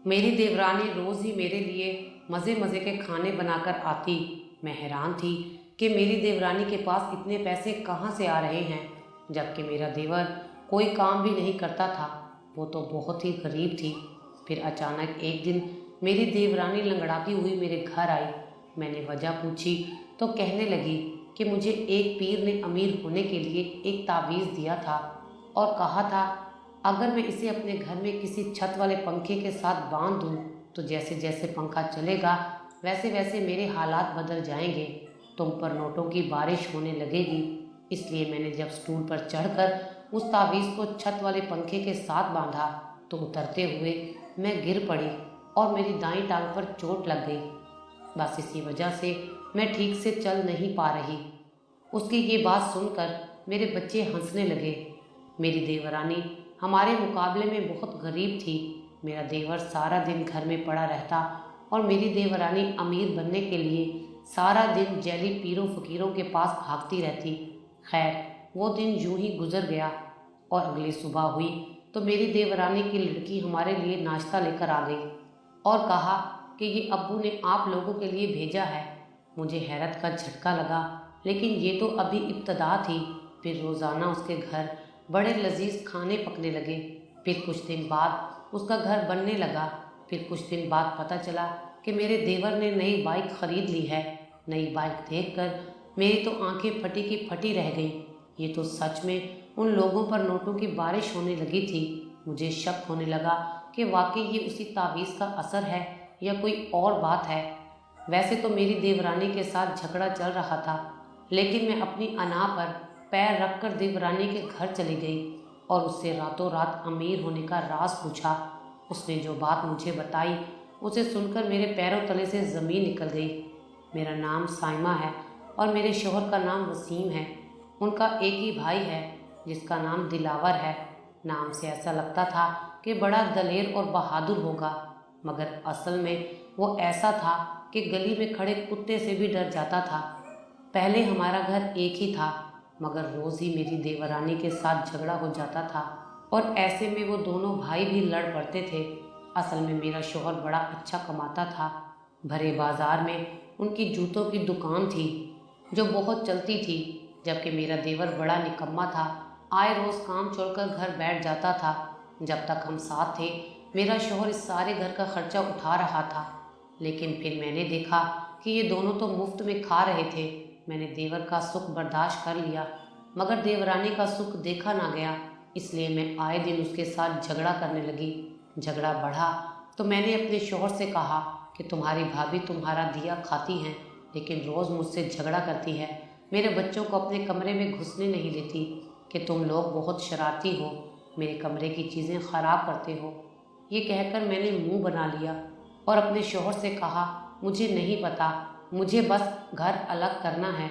मेरी देवरानी रोज़ ही मेरे लिए मज़े मज़े के खाने बनाकर आती। मैं हैरान थी कि मेरी देवरानी के पास इतने पैसे कहाँ से आ रहे हैं, जबकि मेरा देवर कोई काम भी नहीं करता था। वो तो बहुत ही गरीब थी। फिर अचानक एक दिन मेरी देवरानी लंगड़ाती हुई मेरे घर आई। मैंने वजह पूछी तो कहने लगी कि मुझे एक पीर ने अमीर होने के लिए एक तावीज़ दिया था और कहा था अगर मैं इसे अपने घर में किसी छत वाले पंखे के साथ बांध दूं तो जैसे जैसे पंखा चलेगा वैसे वैसे मेरे हालात बदल जाएंगे, तुम पर नोटों की बारिश होने लगेगी। इसलिए मैंने जब स्टूल पर चढ़कर उस तावीज़ को छत वाले पंखे के साथ बांधा तो उतरते हुए मैं गिर पड़ी और मेरी दाईं टांग पर चोट लग गई। बस इसी वजह से मैं ठीक से चल नहीं पा रही। उसकी ये बात सुनकर मेरे बच्चे हंसने लगे। मेरी देवरानी हमारे मुकाबले में बहुत गरीब थी। मेरा देवर सारा दिन घर में पड़ा रहता और मेरी देवरानी अमीर बनने के लिए सारा दिन जैली पीरों फकीरों के पास भागती रहती। खैर, वो दिन यूं ही गुजर गया और अगली सुबह हुई तो मेरी देवरानी की लड़की हमारे लिए नाश्ता लेकर आ गई और कहा कि ये अब्बू ने आप लोगों के लिए भेजा है। मुझे हैरत का झटका लगा, लेकिन ये तो अभी इब्तदा थी। फिर रोज़ाना उसके घर बड़े लजीज खाने पकने लगे। फिर कुछ दिन बाद उसका घर बनने लगा। फिर कुछ दिन बाद पता चला कि मेरे देवर ने नई बाइक ख़रीद ली है। नई बाइक देखकर मेरी तो आंखें फटी की फटी रह गईं। ये तो सच में उन लोगों पर नोटों की बारिश होने लगी थी। मुझे शक होने लगा कि वाकई ये उसी तावीज़ का असर है या कोई और बात है। वैसे तो मेरी देवरानी के साथ झगड़ा चल रहा था, लेकिन मैं अपनी अना पर पैर रखकर देवरानी के घर चली गई और उससे रातों रात अमीर होने का राज पूछा। उसने जो बात मुझे बताई उसे सुनकर मेरे पैरों तले से ज़मीन निकल गई। मेरा नाम साइमा है और मेरे शौहर का नाम वसीम है। उनका एक ही भाई है जिसका नाम दिलावर है। नाम से ऐसा लगता था कि बड़ा दलेर और बहादुर होगा, मगर असल में वो ऐसा था कि गली में खड़े कुत्ते से भी डर जाता था। पहले हमारा घर एक ही था, मगर रोज़ ही मेरी देवरानी के साथ झगड़ा हो जाता था और ऐसे में वो दोनों भाई भी लड़ पड़ते थे। असल में मेरा शौहर बड़ा अच्छा कमाता था। भरे बाजार में उनकी जूतों की दुकान थी जो बहुत चलती थी, जबकि मेरा देवर बड़ा निकम्मा था। आए रोज़ काम छोड़कर घर बैठ जाता था। जब तक हम साथ थे मेरा शौहर इस सारे घर का खर्चा उठा रहा था, लेकिन फिर मैंने देखा कि ये दोनों तो मुफ्त में खा रहे थे। मैंने देवर का सुख बर्दाश्त कर लिया, मगर देवरानी का सुख देखा ना गया। इसलिए मैं आए दिन उसके साथ झगड़ा करने लगी। झगड़ा बढ़ा तो मैंने अपने शौहर से कहा कि तुम्हारी भाभी तुम्हारा दिया खाती हैं, लेकिन रोज़ मुझसे झगड़ा करती है। मेरे बच्चों को अपने कमरे में घुसने नहीं देती कि तुम लोग बहुत शरारती हो, मेरे कमरे की चीज़ें ख़राब करते हो। ये कहकर मैंने मुंह बना लिया और अपने शौहर से कहा मुझे नहीं पता, मुझे बस घर अलग करना है।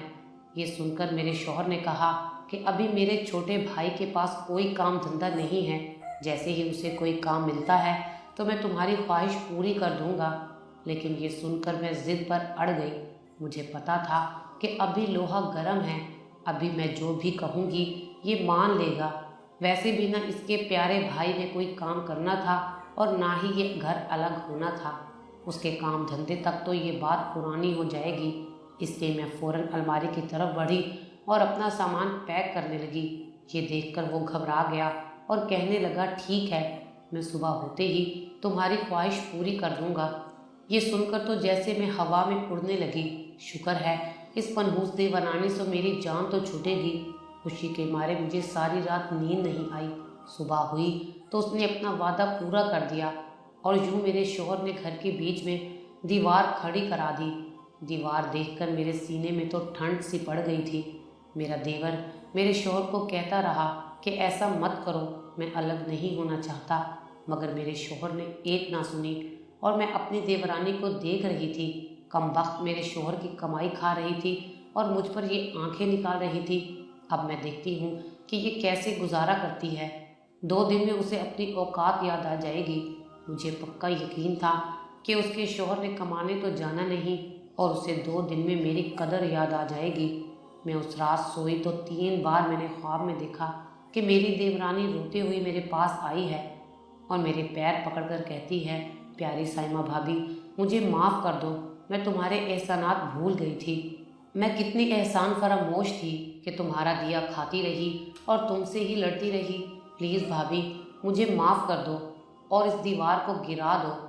ये सुनकर मेरे शौहर ने कहा कि अभी मेरे छोटे भाई के पास कोई काम धंधा नहीं है, जैसे ही उसे कोई काम मिलता है तो मैं तुम्हारी ख्वाहिश पूरी कर दूंगा। लेकिन ये सुनकर मैं ज़िद पर अड़ गई। मुझे पता था कि अभी लोहा गर्म है, अभी मैं जो भी कहूँगी ये मान लेगा। वैसे भी ना इसके प्यारे भाई ने कोई काम करना था और ना ही ये घर अलग होना था। उसके काम धंधे तक तो ये बात पुरानी हो जाएगी। इसलिए मैं फ़ौरन अलमारी की तरफ बढ़ी और अपना सामान पैक करने लगी। ये देखकर वो घबरा गया और कहने लगा ठीक है, मैं सुबह होते ही तुम्हारी ख्वाहिश पूरी कर दूंगा। ये सुनकर तो जैसे मैं हवा में उड़ने लगी। शुक्र है इस मनहूस देवरानी से मेरी जान तो छूटेगी। खुशी के मारे मुझे सारी रात नींद नहीं आई। सुबह हुई तो उसने अपना वादा पूरा कर दिया और यूं मेरे शौहर ने घर के बीच में दीवार खड़ी करा दी। दीवार देखकर मेरे सीने में तो ठंड सी पड़ गई थी। मेरा देवर मेरे शौहर को कहता रहा कि ऐसा मत करो, मैं अलग नहीं होना चाहता, मगर मेरे शौहर ने एक ना सुनी और मैं अपनी देवरानी को देख रही थी। कमबख्त मेरे शौहर की कमाई खा रही थी और मुझ पर ये आंखें निकाल रही थी। अब मैं देखती हूँ कि ये कैसे गुजारा करती है। 2 दिन में उसे अपनी औकात याद आ जाएगी। मुझे पक्का यकीन था कि उसके शौहर ने कमाने तो जाना नहीं और उसे 2 दिन में मेरी कदर याद आ जाएगी। मैं उस रात सोई तो 3 बार मैंने ख्वाब में देखा कि मेरी देवरानी रोते हुए मेरे पास आई है और मेरे पैर पकड़कर कहती है प्यारी साइमा भाभी, मुझे माफ़ कर दो, मैं तुम्हारे एहसानात भूल गई थी। मैं कितनी एहसान फरामोश थी कि तुम्हारा दिया खाती रही और तुमसे ही लड़ती रही। प्लीज़ भाभी, मुझे माफ़ कर दो और इस दीवार को गिरा दो।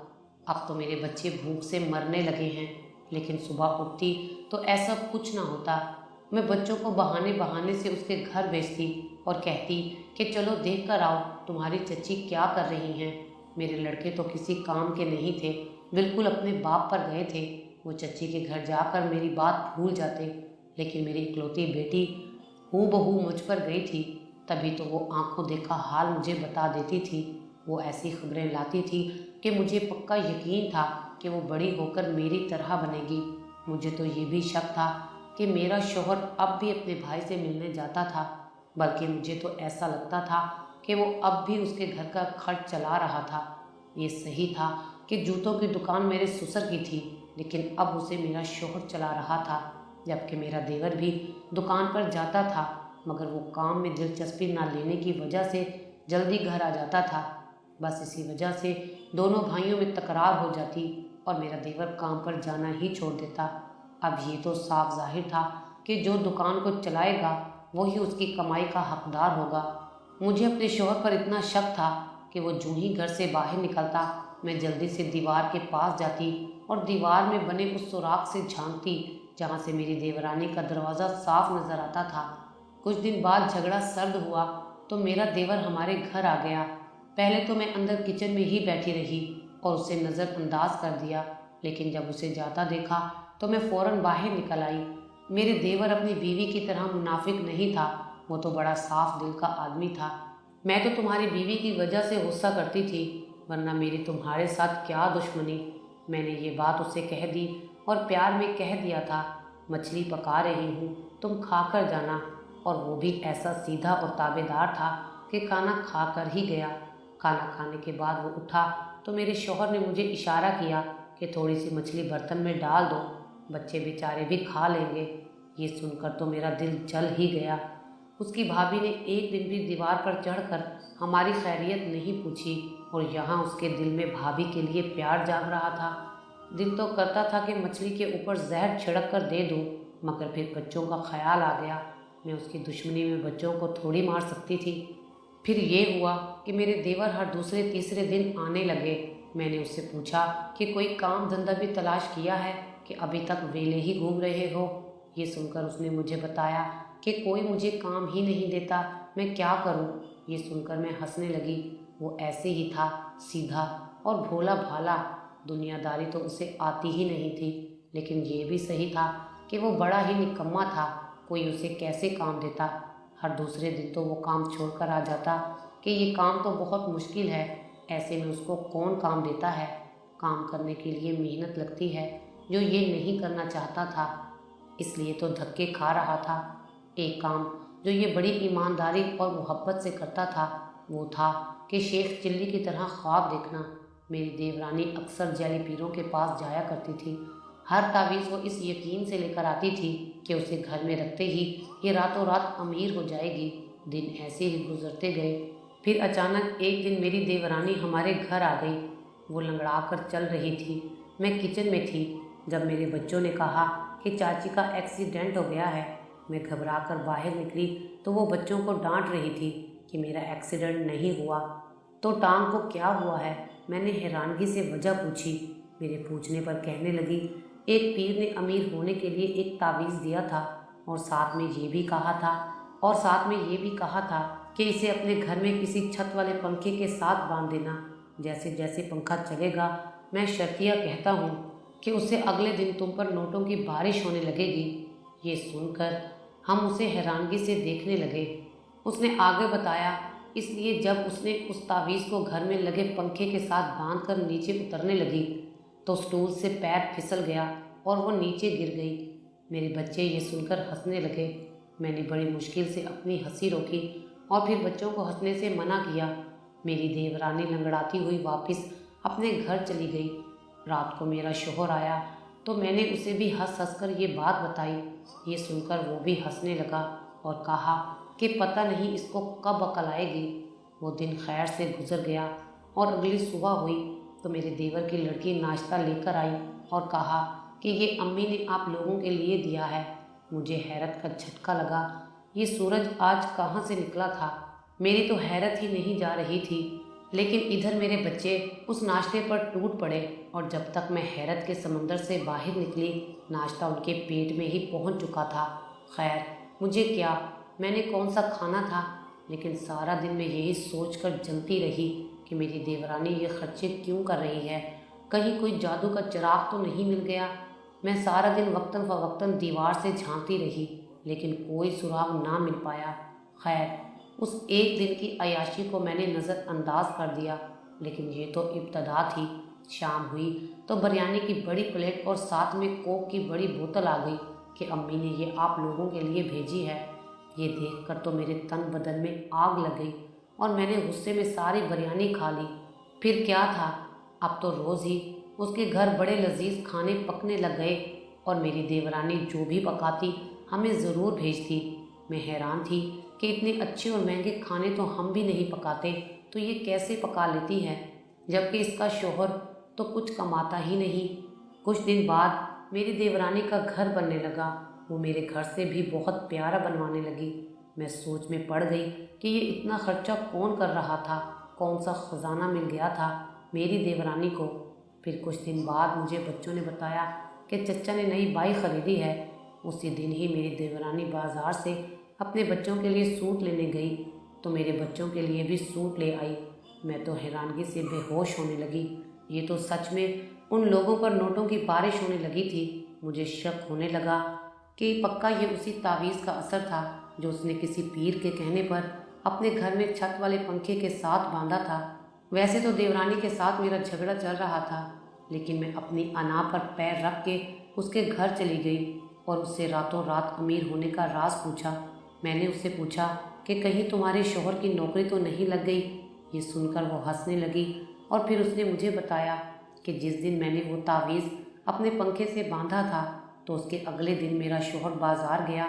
अब तो मेरे बच्चे भूख से मरने लगे हैं, लेकिन सुबह उठती तो ऐसा कुछ ना होता। मैं बच्चों को बहाने बहाने से उसके घर भेजती और कहती कि चलो देख कर आओ तुम्हारी चच्ची क्या कर रही हैं। मेरे लड़के तो किसी काम के नहीं थे, बिल्कुल अपने बाप पर गए थे। वो चच्ची के घर जाकर मेरी बात भूल जाते, लेकिन मेरी इकलौती बेटी हूबहू मुझ पर गई थी, तभी तो वो आंखों देखा हाल मुझे बता देती थी। वो ऐसी खबरें लाती थी कि मुझे पक्का यकीन था कि वो बड़ी होकर मेरी तरह बनेगी। मुझे तो ये भी शक था कि मेरा शौहर अब भी अपने भाई से मिलने जाता था, बल्कि मुझे तो ऐसा लगता था कि वो अब भी उसके घर का खर्च चला रहा था। ये सही था कि जूतों की दुकान मेरे ससुर की थी, लेकिन अब उसे मेरा शौहर चला रहा था, जबकि मेरा देवर भी दुकान पर जाता था, मगर वो काम में दिलचस्पी ना लेने की वजह से जल्दी घर आ जाता था। बस इसी वजह से दोनों भाइयों में तकरार हो जाती और मेरा देवर काम पर जाना ही छोड़ देता। अब ये तो साफ जाहिर था कि जो दुकान को चलाएगा वही उसकी कमाई का हकदार होगा। मुझे अपने शौहर पर इतना शक था कि वो जूं ही घर से बाहर निकलता, मैं जल्दी से दीवार के पास जाती और दीवार में बने उस सुराख से झांकती जहाँ से मेरी देवरानी का दरवाज़ा साफ नज़र आता था। कुछ दिन बाद झगड़ा सर्द हुआ तो मेरा देवर हमारे घर आ गया। पहले तो मैं अंदर किचन में ही बैठी रही और उसे नज़रअंदाज कर दिया, लेकिन जब उसे जाता देखा तो मैं फ़ौरन बाहर निकल आई। मेरे देवर अपनी बीवी की तरह मुनाफिक नहीं था, वो तो बड़ा साफ दिल का आदमी था। मैं तो तुम्हारी बीवी की वजह से गुस्सा करती थी, वरना मेरी तुम्हारे साथ क्या दुश्मनी। मैंने ये बात उसे कह दी और प्यार में कह दिया था, मछली पका रही हूँ, तुम खा कर जाना। और वो भी ऐसा सीधा और ताबेदार था कि खाना खा कर ही गया। खाना खाने के बाद वो उठा तो मेरे शौहर ने मुझे इशारा किया कि थोड़ी सी मछली बर्तन में डाल दो, बच्चे बेचारे भी खा लेंगे। ये सुनकर तो मेरा दिल जल ही गया। उसकी भाभी ने एक दिन भी दीवार पर चढ़कर हमारी खैरियत नहीं पूछी और यहाँ उसके दिल में भाभी के लिए प्यार जाग रहा था। दिल तो करता था कि मछली के ऊपर जहर छिड़क कर दे दूँ, मगर फिर बच्चों का ख्याल आ गया। मैं उसकी दुश्मनी में बच्चों को थोड़ी मार सकती थी। फिर ये हुआ कि मेरे देवर हर दूसरे तीसरे दिन आने लगे। मैंने उससे पूछा कि कोई काम धंधा भी तलाश किया है कि अभी तक वेले ही घूम रहे हो। ये सुनकर उसने मुझे बताया कि कोई मुझे काम ही नहीं देता, मैं क्या करूं। ये सुनकर मैं हंसने लगी। वो ऐसे ही था, सीधा और भोला भाला। दुनियादारी तो उसे आती ही नहीं थी, लेकिन ये भी सही था कि वो बड़ा ही निकम्मा था। कोई उसे कैसे काम देता। हर दूसरे दिन तो वो काम छोड़कर आ जाता कि ये काम तो बहुत मुश्किल है, ऐसे में उसको कौन काम देता है। काम करने के लिए मेहनत लगती है, जो ये नहीं करना चाहता था, इसलिए तो धक्के खा रहा था। एक काम जो ये बड़ी ईमानदारी और मोहब्बत से करता था वो था कि शेख चिल्ली की तरह ख्वाब देखना। मेरी देवरानी अक्सर जैली पीरों के पास जाया करती थी। हर तावीज़ वो इस यकीन से लेकर आती थी कि उसे घर में रखते ही ये रातों रात अमीर हो जाएगी। दिन ऐसे ही गुजरते गए। फिर अचानक एक दिन मेरी देवरानी हमारे घर आ गई। वो लंगड़ा कर चल रही थी। मैं किचन में थी। जब मेरे बच्चों ने कहा कि चाची का एक्सीडेंट हो गया है, मैं घबरा कर बाहर निकली तो वो बच्चों को डांट रही थी कि मेरा एक्सीडेंट नहीं हुआ तो टांग को क्या हुआ है। मैंने हैरानगी से वजह पूछी। मेरे पूछने पर कहने लगी, एक पीर ने अमीर होने के लिए एक तावीज़ दिया था और साथ में ये भी कहा था कि इसे अपने घर में किसी छत वाले पंखे के साथ बांध देना। जैसे जैसे पंखा चलेगा मैं शर्तिया कहता हूँ कि उससे अगले दिन तुम पर नोटों की बारिश होने लगेगी। ये सुनकर हम उसे हैरानगी से देखने लगे। उसने आगे बताया, इसलिए जब उसने उस तावीज़ को घर में लगे पंखे के साथ बांध कर नीचे उतरने लगी तो स्टूल से पैर फिसल गया और वो नीचे गिर गई। मेरे बच्चे ये सुनकर हंसने लगे। मैंने बड़ी मुश्किल से अपनी हंसी रोकी और फिर बच्चों को हंसने से मना किया। मेरी देवरानी लंगड़ाती हुई वापस अपने घर चली गई। रात को मेरा शौहर आया तो मैंने उसे भी हंस हंस कर ये बात बताई। ये सुनकर वो भी हंसने लगा और कहा कि पता नहीं इसको कब अकल आएगी। वो दिन खैर से गुजर गया और अगली सुबह हुई तो मेरे देवर की लड़की नाश्ता लेकर आई और कहा कि ये अम्मी ने आप लोगों के लिए दिया है। मुझे हैरत का झटका लगा। ये सूरज आज कहाँ से निकला था? मेरी तो हैरत ही नहीं जा रही थी, लेकिन इधर मेरे बच्चे उस नाश्ते पर टूट पड़े और जब तक मैं हैरत के समंदर से बाहर निकली, नाश्ता उनके पेट में ही पहुंच चुका था। खैर, मुझे क्या, मैंने कौन सा खाना था, लेकिन सारा दिन मैं यही सोचकर जलती रही कि मेरी देवरानी ये खर्चे क्यों कर रही है। कहीं कोई जादू का चिराग तो नहीं मिल गया। मैं सारा दिन वक्तन फ़वक्तन दीवार से झांकती रही, लेकिन कोई सुराग ना मिल पाया। खैर, उस एक दिन की अयाशी को मैंने नज़रअंदाज कर दिया, लेकिन ये तो इब्तदा थी। शाम हुई तो बिरयानी की बड़ी प्लेट और साथ में कोक की बड़ी बोतल आ गई कि अम्मी ने ये आप लोगों के लिए भेजी है। ये देखकर तो मेरे तन बदन में आग लग गई और मैंने गुस्से में सारी बिरयानी खा ली। फिर क्या था, अब तो रोज़ ही उसके घर बड़े लजीज खाने पकने लग गए और मेरी देवरानी जो भी पकाती हमें ज़रूर भेजती। मैं हैरान थी कि इतने अच्छे और महंगे खाने तो हम भी नहीं पकाते, तो ये कैसे पका लेती है, जबकि इसका शोहर तो कुछ कमाता ही नहीं। कुछ दिन बाद मेरी देवरानी का घर बनने लगा। वो मेरे घर से भी बहुत प्यारा बनवाने लगी। मैं सोच में पड़ गई कि ये इतना खर्चा कौन कर रहा था, कौन सा खजाना मिल गया था मेरी देवरानी को। फिर कुछ दिन बाद मुझे बच्चों ने बताया कि चचा ने नई बाइक ख़रीदी है। उसी दिन ही मेरी देवरानी बाज़ार से अपने बच्चों के लिए सूट लेने गई, तो मेरे बच्चों के लिए भी सूट ले आई। मैं तो हैरानगी से बेहोश होने लगी। ये तो सच में उन लोगों पर नोटों की बारिश होने लगी थी। मुझे शक होने लगा कि पक्का ये उसी तावीज़ का असर था जो उसने किसी पीर के कहने पर अपने घर में छत वाले पंखे के साथ बांधा था। वैसे तो देवरानी के साथ मेरा झगड़ा चल रहा था, लेकिन मैं अपनी अना पर पैर रख के उसके घर चली गई और उससे रातों रात अमीर होने का राज पूछा। मैंने उससे पूछा कि कहीं तुम्हारे शौहर की नौकरी तो नहीं लग गई। ये सुनकर वो हंसने लगी और फिर उसने मुझे बताया कि जिस दिन मैंने वो तावीज़ अपने पंखे से बांधा था, तो उसके अगले दिन मेरा शौहर बाज़ार गया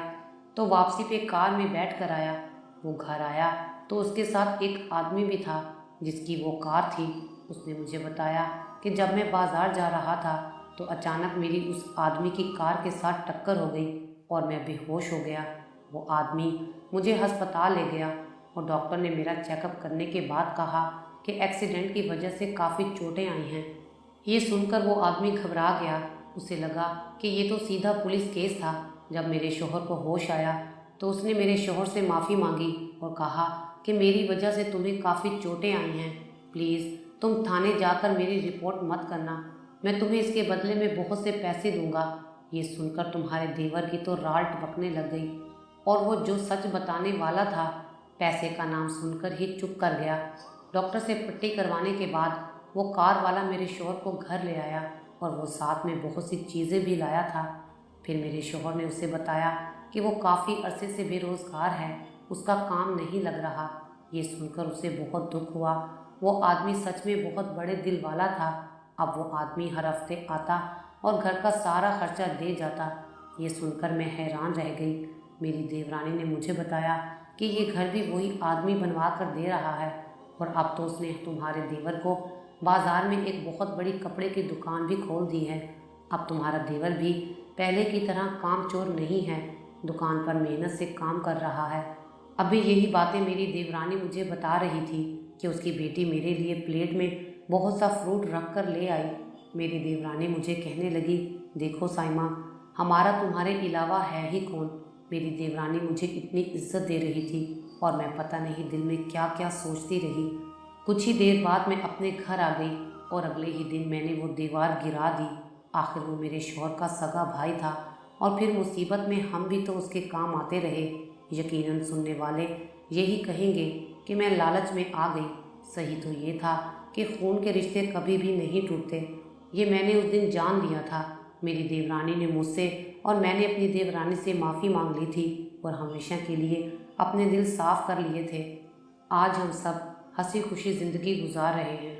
तो वापसी पे कार में बैठ कर आया। वो घर आया तो उसके साथ एक आदमी भी था जिसकी वो कार थी। उसने मुझे बताया कि जब मैं बाज़ार जा रहा था तो अचानक मेरी उस आदमी की कार के साथ टक्कर हो गई और मैं बेहोश हो गया। वो आदमी मुझे अस्पताल ले गया और डॉक्टर ने मेरा चेकअप करने के बाद कहा कि एक्सीडेंट की वजह से काफ़ी चोटें आई हैं। ये सुनकर वो आदमी घबरा गया। उसे लगा कि ये तो सीधा पुलिस केस था। जब मेरे शौहर को होश आया तो उसने मेरे शौहर से माफ़ी मांगी और कहा कि मेरी वजह से तुम्हें काफ़ी चोटें आई हैं, प्लीज़ तुम थाने जाकर मेरी रिपोर्ट मत करना, मैं तुम्हें इसके बदले में बहुत से पैसे दूंगा। ये सुनकर तुम्हारे देवर की तो राल टपकने लग गई और वो जो सच बताने वाला था, पैसे का नाम सुनकर ही चुप कर गया। डॉक्टर से पट्टी करवाने के बाद वो कार वाला मेरे शौहर को घर ले आया और वो साथ में बहुत सी चीज़ें भी लाया था। फिर मेरे शौहर ने उसे बताया कि वो काफ़ी अरसे से बेरोज़गार है, उसका काम नहीं लग रहा। ये सुनकर उसे बहुत दुख हुआ। वो आदमी सच में बहुत बड़े दिल वाला था। अब वो आदमी हर हफ्ते आता और घर का सारा खर्चा दे जाता। ये सुनकर मैं हैरान रह गई। मेरी देवरानी ने मुझे बताया कि ये घर भी वही आदमी बनवा कर दे रहा है और अब तो उसने तुम्हारे देवर को बाज़ार में एक बहुत बड़ी कपड़े की दुकान भी खोल दी है। अब तुम्हारा देवर भी पहले की तरह कामचोर नहीं है, दुकान पर मेहनत से काम कर रहा है। अभी यही बातें मेरी देवरानी मुझे बता रही थी कि उसकी बेटी मेरे लिए प्लेट में बहुत सा फ्रूट रख कर ले आई। मेरी देवरानी मुझे कहने लगी, देखो साइमा, हमारा तुम्हारे अलावा है ही कौन। मेरी देवरानी मुझे इतनी इज्जत दे रही थी और मैं पता नहीं दिल में क्या क्या सोचती रही। कुछ ही देर बाद मैं अपने घर आ गई और अगले ही दिन मैंने वो दीवार गिरा दी। आखिर वो मेरे शौहर का सगा भाई था और फिर मुसीबत में हम भी तो उसके काम आते रहे। यकीनन सुनने वाले यही कहेंगे कि मैं लालच में आ गई। सही तो ये था कि खून के रिश्ते कभी भी नहीं टूटते। ये मैंने उस दिन जान लिया था। मेरी देवरानी ने मुझसे और मैंने अपनी देवरानी से माफ़ी मांग ली थी और हमेशा के लिए अपने दिल साफ कर लिए थे। आज हम सब हंसी खुशी ज़िंदगी गुजार रहे हैं।